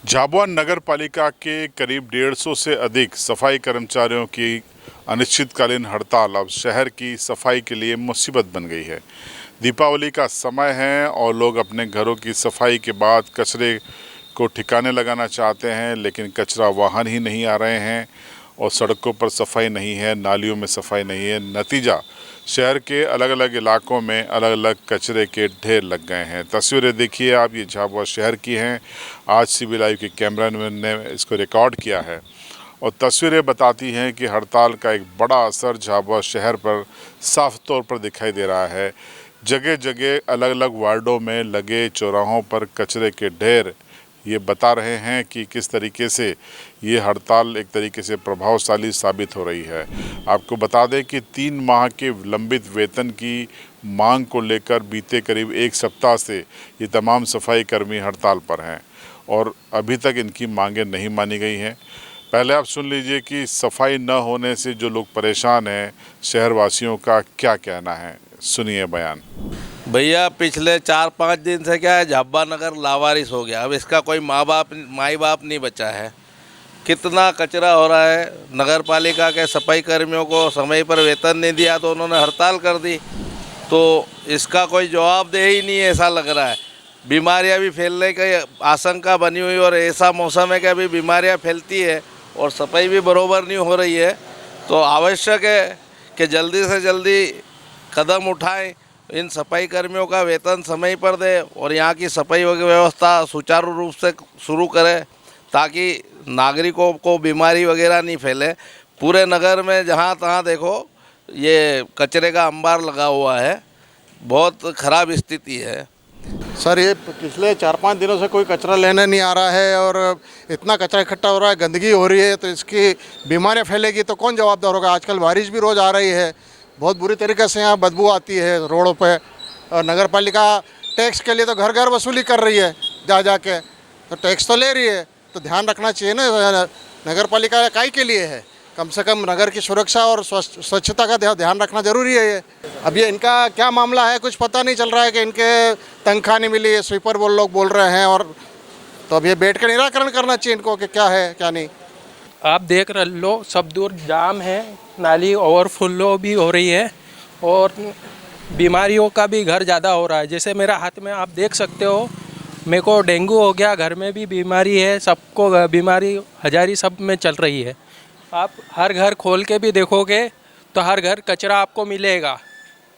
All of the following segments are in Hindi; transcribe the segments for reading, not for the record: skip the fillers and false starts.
झाबुआ नगर पालिका के करीब 150 से अधिक सफाई कर्मचारियों की अनिश्चितकालीन हड़ताल अब शहर की सफाई के लिए मुसीबत बन गई है। दीपावली का समय है और लोग अपने घरों की सफाई के बाद कचरे को ठिकाने लगाना चाहते हैं, लेकिन कचरा वाहन ही नहीं आ रहे हैं और सड़कों पर सफाई नहीं है, नालियों में सफाई नहीं है। नतीजा शहर के अलग अलग इलाकों में अलग अलग कचरे के ढेर लग गए हैं। तस्वीरें देखिए आप, ये झाबुआ शहर की हैं। आज सीबी लाइव के कैमरामैन ने इसको रिकॉर्ड किया है और तस्वीरें बताती हैं कि हड़ताल का एक बड़ा असर झाबुआ शहर पर साफ तौर पर दिखाई दे रहा है। जगह जगह अलग अलग वार्डों में लगे चौराहों पर कचरे के ढेर ये बता रहे हैं कि किस तरीके से ये हड़ताल एक तरीके से प्रभावशाली साबित हो रही है। आपको बता दें कि 3 माह के लंबित वेतन की मांग को लेकर बीते करीब 1 सप्ताह से ये तमाम सफाई कर्मी हड़ताल पर हैं और अभी तक इनकी मांगें नहीं मानी गई हैं। पहले आप सुन लीजिए कि सफाई न होने से जो लोग परेशान हैं, शहरवासियों का क्या कहना है। सुनिए बयान। भैया पिछले 4-5 दिन से क्या है, झाबुआ नगर लावारिस हो गया। अब इसका कोई माई बाप नहीं बचा है। कितना कचरा हो रहा है। नगर पालिका के सफाई कर्मियों को समय पर वेतन नहीं दिया तो उन्होंने हड़ताल कर दी, तो इसका कोई जवाबदेह ही नहीं है, ऐसा लग रहा है। बीमारियां भी फैलने की आशंका बनी हुई और ऐसा मौसम है कि अभी बीमारियां फैलती है और सफाई भी बरोबर नहीं हो रही है। तो आवश्यक है कि जल्दी से जल्दी कदम उठाएं, इन सफाई कर्मियों का वेतन समय पर दे और यहाँ की सफाई व्यवस्था सुचारू रूप से शुरू करें ताकि नागरिकों को बीमारी वगैरह नहीं फैले। पूरे नगर में जहाँ तहाँ देखो ये कचरे का अंबार लगा हुआ है, बहुत ख़राब स्थिति है। सर, ये पिछले 4-5 दिनों से कोई कचरा लेने नहीं आ रहा है और इतना कचरा इकट्ठा हो रहा है, गंदगी हो रही है, तो इसकी बीमारियां फैलेगी तो कौन जवाबदार होगा। आजकल बारिश भी रोज़ आ रही है, बहुत बुरी तरीके से यहाँ बदबू आती है रोडों पे। और नगर पालिका टैक्स के लिए तो घर घर वसूली कर रही है, जा के तो टैक्स तो ले रही है, तो ध्यान रखना चाहिए ना। नगर पालिका काहे के लिए है, कम से कम नगर की सुरक्षा और स्वच्छता का ध्यान रखना जरूरी है। ये अब ये इनका क्या मामला है कुछ पता नहीं चल रहा है कि इनके तनख्वाह नहीं मिली, स्वीपर लोग बोल रहे हैं, और तो अब ये बैठ कर निराकरण करना चाहिए इनको कि क्या है क्या नहीं। आप देख रहे लो, सब दूर जाम है, नाली ओवरफ्लो भी हो रही है और बीमारियों का भी घर ज़्यादा हो रहा है। जैसे मेरा हाथ में आप देख सकते हो, मेरे को डेंगू हो गया, घर में भी बीमारी है, सबको बीमारी हजारी सब में चल रही है। आप हर घर खोल के भी देखोगे तो हर घर कचरा आपको मिलेगा,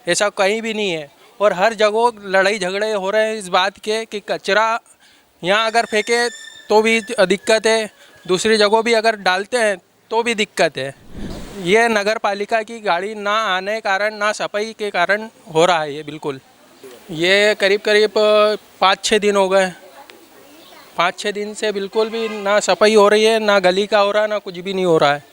ऐसा कहीं भी नहीं है। और हर जगह लड़ाई झगड़े हो रहे हैं इस बात के कि कचरा यहाँ अगर फेंके तो भी दिक्कत है, दूसरी जगह भी अगर डालते हैं तो भी दिक्कत है। ये नगर पालिका की गाड़ी ना आने कारण, ना सफाई के कारण हो रहा है ये। बिल्कुल ये करीब 5-6 दिन हो गए। 5-6 दिन से बिल्कुल भी ना सफाई हो रही है, ना गली का हो रहा है, ना कुछ भी नहीं हो रहा है।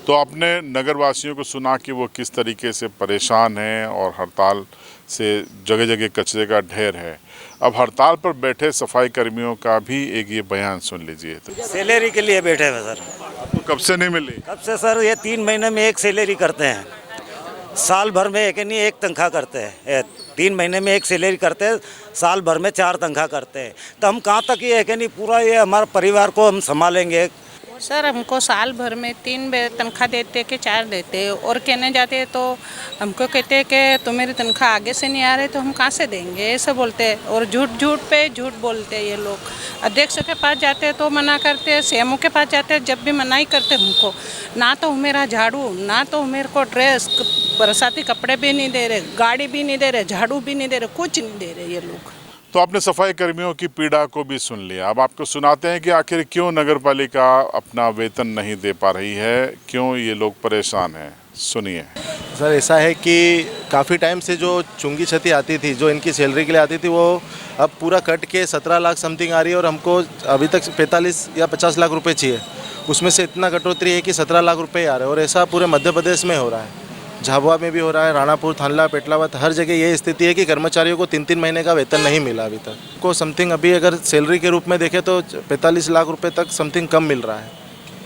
तो आपने नगरवासियों को सुना कि वो किस तरीके से परेशान हैं और हड़ताल से जगह जगह कचरे का ढेर है। अब हड़ताल पर बैठे सफाई कर्मियों का भी एक ये बयान सुन लीजिए। तो सैलरी के लिए बैठे हैं सर। आपको कब से नहीं मिली? कब से सर? ये 3 महीने में एक सैलरी करते हैं, साल भर में एक नहीं एक तनख्वाह करते हैं। 3 महीने में एक सैलरी करते हैं, साल भर में 4 तनख्वाह करते हैं। तो हम कहाँ तक ये है कि नहीं पूरा ये हमारे परिवार को हम संभालेंगे। सर हमको साल भर में 3 तनख्वाह देते कि 4 देते, और कहने जाते हैं तो हमको कहते हैं कि तुम्हारी तनख्वाह आगे से नहीं आ रही, तो हम कहाँ से देंगे, ऐसे बोलते हैं। और झूठ पे झूठ बोलते हैं ये लोग। अध्यक्ष के पास जाते हैं तो मना करते हैं, सीएमओ के पास जाते हैं जब भी मनाही करते हमको। ना तो मेरा झाड़ू, ना तो मेरे को ड्रेस, बरसाती कपड़े भी नहीं दे रहे, गाड़ी भी नहीं दे रहे, झाड़ू भी नहीं दे रहे, कुछ नहीं दे रहे ये लोग। तो आपने सफाई कर्मियों की पीड़ा को भी सुन लिया। अब आपको सुनाते हैं कि आखिर क्यों नगर पालिका अपना वेतन नहीं दे पा रही है, क्यों ये लोग परेशान हैं। सुनिए। सर, ऐसा है कि काफ़ी टाइम से जो चुंगी क्षति आती थी, जो इनकी सैलरी के लिए आती थी, वो अब पूरा कट के 17 लाख समथिंग आ रही है और हमको अभी तक 45 या 50 लाख रुपए चाहिए। उसमें से इतना कटौती है कि 17 लाख रुपए आ रहे हैं और ऐसा पूरे मध्य प्रदेश में हो रहा है। झाबुआ में भी हो रहा है, राणापुर, थानला, पेटलावत, हर जगह ये स्थिति है कि कर्मचारियों को 3-3 महीने का वेतन नहीं मिला अभी तक। को समथिंग अभी अगर सैलरी के रूप में देखें तो 45 लाख रुपए तक समथिंग कम मिल रहा है।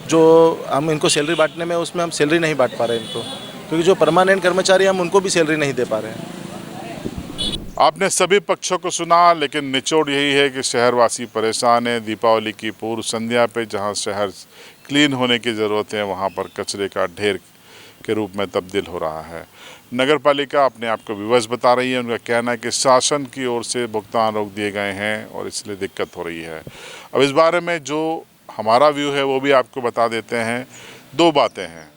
जो हम इनको सैलरी बांटने में, उसमें हम सैलरी नहीं बांट पा रहे हैं इनको, क्योंकि जो परमानेंट कर्मचारी हम उनको भी सैलरी नहीं दे पा रहे हैं। आपने सभी पक्षों को सुना, लेकिन निचोड़ यही है कि शहरवासी परेशान हैं। दीपावली की पूर्व संध्या पे जहां शहर क्लीन होने की ज़रूरत है, वहां पर कचरे का ढेर के रूप में तब्दील हो रहा है। नगर पालिका अपने आप को विवश बता रही है। उनका कहना है कि शासन की ओर से भुगतान रोक दिए गए हैं और इसलिए दिक्कत हो रही है। अब इस बारे में जो हमारा व्यू है वो भी आपको बता देते हैं। दो बातें हैं।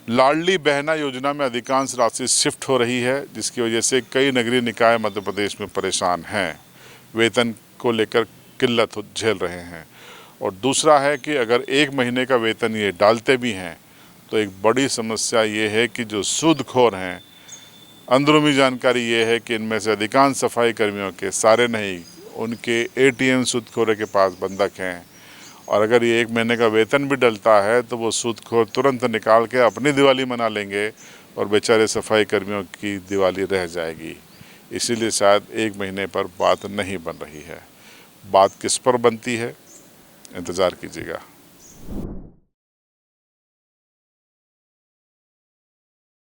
लाडली बहना योजना में अधिकांश राशि शिफ्ट हो रही है, जिसकी वजह से कई नगरीय निकाय मध्य प्रदेश में परेशान हैं, वेतन को लेकर किल्लत झेल रहे हैं। और दूसरा है कि अगर एक महीने का वेतन ये डालते भी हैं तो एक बड़ी समस्या ये है कि जो सूदखोर हैं, अंदरूनी जानकारी ये है कि इनमें से अधिकांश सफाई कर्मियों के, सारे नहीं, उनके ATM सूदखोरों के पास बंधक हैं। और अगर ये एक महीने का वेतन भी डलता है तो वो सूदखोर तुरंत निकाल के अपनी दिवाली मना लेंगे और बेचारे सफाई कर्मियों की दिवाली रह जाएगी। इसीलिए शायद एक महीने पर बात नहीं बन रही है। बात किस पर बनती है, इंतज़ार कीजिएगा।